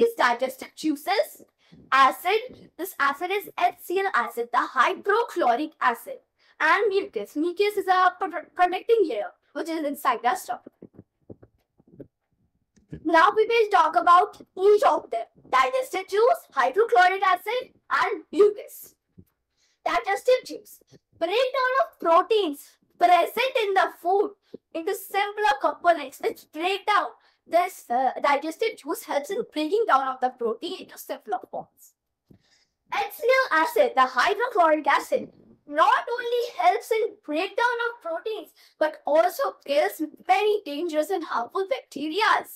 is digestive juices. Acid, this acid is HCl acid, the hydrochloric acid. And mucus. Mucus is a protecting layer which is inside the stomach. Now we will talk about each of them. Digestive juice, hydrochloric acid and mucus. Digestive juice. Breakdown of proteins present in the food into simpler components. Let's break down. This digestive juice helps in breaking down of the protein into simpler forms. HCl acid, the hydrochloric acid, not only helps in breakdown of proteins but also kills many dangerous and harmful bacteria.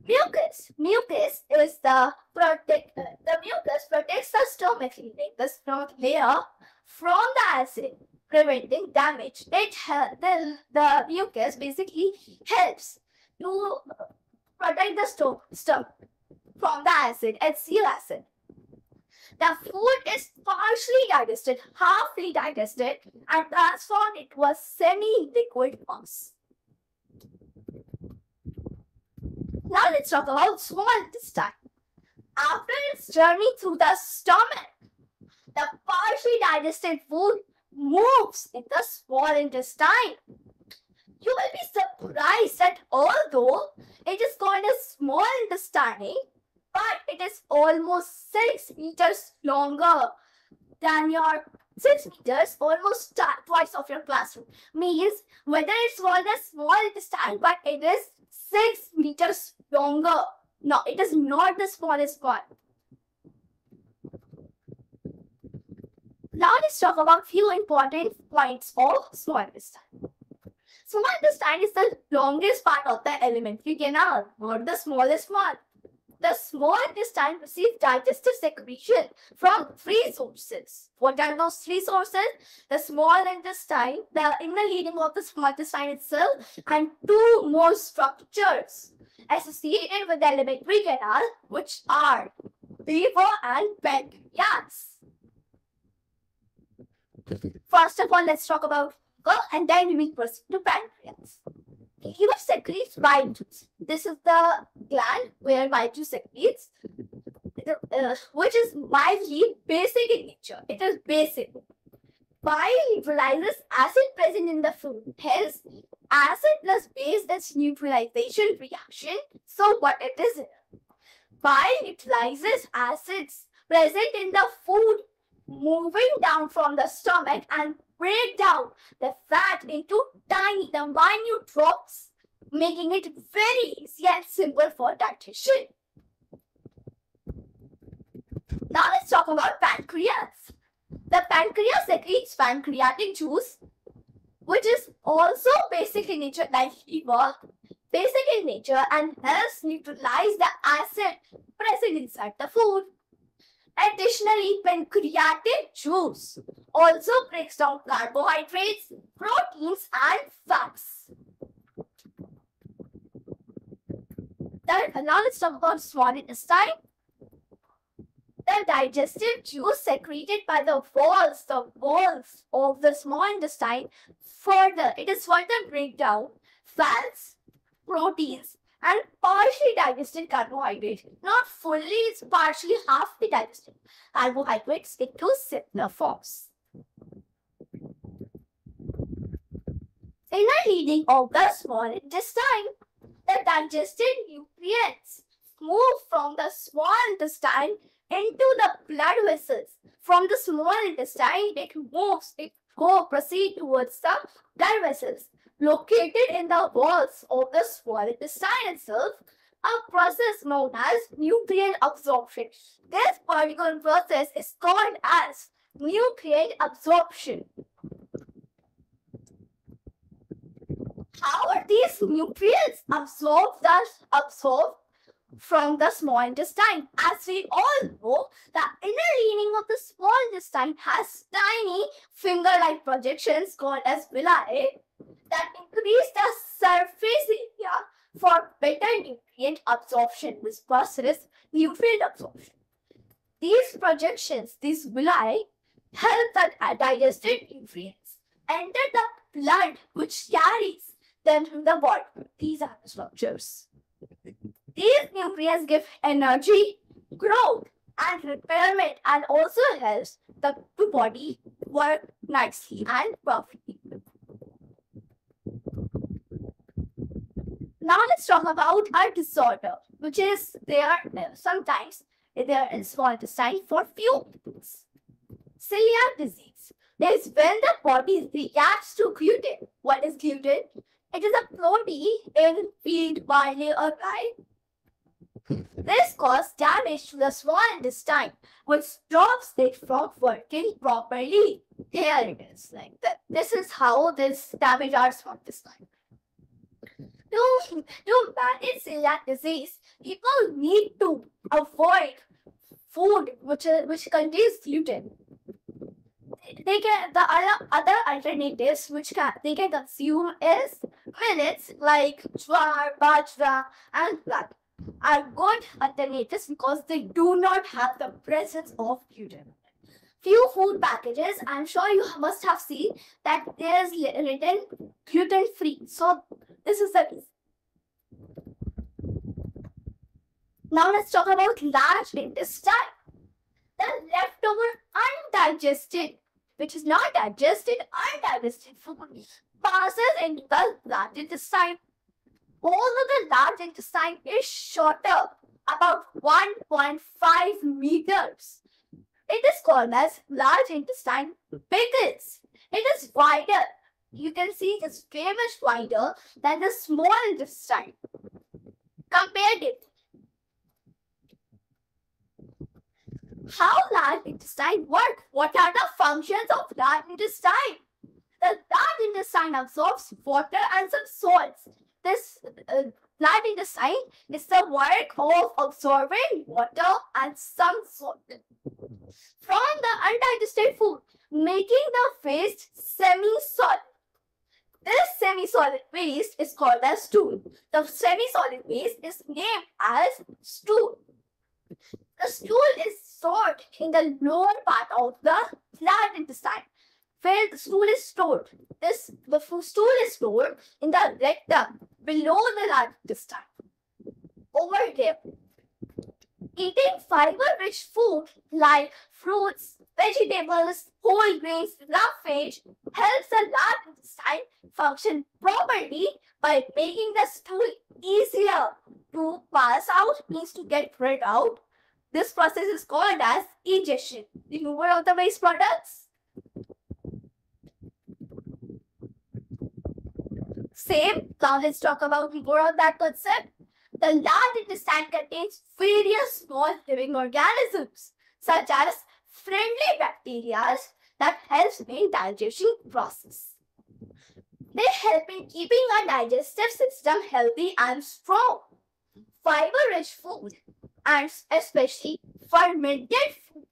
Mucus. Mucus is the mucus protects the stomach lining, the stomach layer, from the acid, preventing damage. The mucus basically helps to protect the stomach from the acid, HCl acid. The food is partially digested, halfly digested, and transformed into a semi-liquid mass. Now let's talk about small intestine. After its journey through the stomach, the partially digested food moves in the small intestine. You will be surprised that although it is called a small intestine, but it is almost 6 meters longer than your 6 meters, almost twice of your classroom. Means whether it's called a small intestine, but it is 6 meters longer. No, it is not the smallest one. Now let's talk about few important points of small intestine. Small intestine is the longest part of the alimentary canal, not the smallest one. The small intestine receives digestive secretion from 3 sources. What are those 3 sources? The small intestine, the inner lining of the small intestine itself, and 2 more structures associated with the alimentary canal, which are liver and pancreas. First of all, let's talk about liver, and then we will proceed to pancreas. Liver secretes bile juice. This is the gland where bile juice secretes, which is mildly basic in nature. It is basic. Bile neutralizes acid present in the food. Hence, acid plus base is neutralization reaction. So, what it is? Bile neutralizes acids present in the food, moving down from the stomach and break down the fat into tiny, the minute drops, making it very easy and simple for digestion. Now let's talk about pancreas. The pancreas secretes pancreatic juice, which is also basic in nature like liver, basic in nature, and helps neutralize the acid present inside the food. Additionally, pancreatic juice also breaks down carbohydrates, proteins, and fats. Now let's talk about small intestine. The digestive juice secreted by the walls of the small intestine further break down fats, proteins, and partially digested carbohydrates. Not fully, it's partially halfly digested carbohydrates into simpler forms. Inner lining of the small intestine. The digested nutrients move from the small intestine into the blood vessels. From the small intestine, it proceed towards the blood vessels located in the walls of the small intestine itself, a process known as nutrient absorption. This particular process is called as nutrient absorption. How are these nutrients absorbed from the small intestine? As we all know, the inner lining of the small intestine has tiny finger-like projections called as villi that increase the surface area for better nutrient absorption. This process is nutrient absorption. These projections, these villi, help the digested nutrients enter the blood, which carries them from the body. These are the structures. These nutrients give energy, growth, and repairment, and also helps the body work nicely and perfectly. Now let's talk about a disorder, which is sometimes there in small intestine for few people. Celiac disease is when the body reacts to gluten. What is gluten? It is a protein in wheat, barley, or rye. This causes damage to the small intestine, which stops it from working properly. Here it is, like that. This is how this damage our small intestine. To manage celiac disease, people need to avoid food which contains gluten. The other alternatives which they can consume is millets like jowar, bajra, and flat are good alternatives because they do not have the presence of gluten. Few food packages, I'm sure you must have seen that there is written gluten free. So this is the reason. Now let's talk about large intestine. The leftover undigested, which is not digested, undigested food passes into the large intestine. Although the large intestine is shorter, about 1.5 meters, it is called as large intestine because it is wider. You can see it is very much wider than the small intestine. Compared it. How large intestine work? What are the functions of large intestine? The large intestine absorbs water and some salts. This large intestine is the work of absorbing water and some salt from the undigested food, making the waste semi-solid. This semi-solid waste is called as stool. The semi-solid waste is named as stool. The stool is stored in the lower part of the large intestine, where the stool is stored. The stool is stored in the rectum below the large intestine. Over here, eating fiber-rich food like fruits, vegetables, whole grains, roughage helps the large intestine function properly by making the stool easier to pass out, means to get rid out. This process is called as egestion. Removal of the waste products. Same. Now let's talk about more of that concept. The large intestine contains various small living organisms, such as friendly bacteria that helps in digestion process. They help in keeping our digestive system healthy and strong. Fiber-rich food, and especially fermented food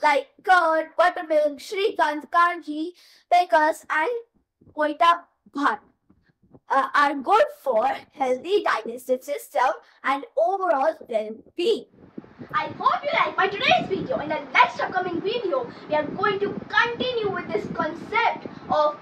like curd, buttermilk, Shrikant, kanji, pickles, and koita bhat are good for healthy digestive system and overall well-being. I hope you liked my today's video. In the next upcoming video, we are going to continue with this concept of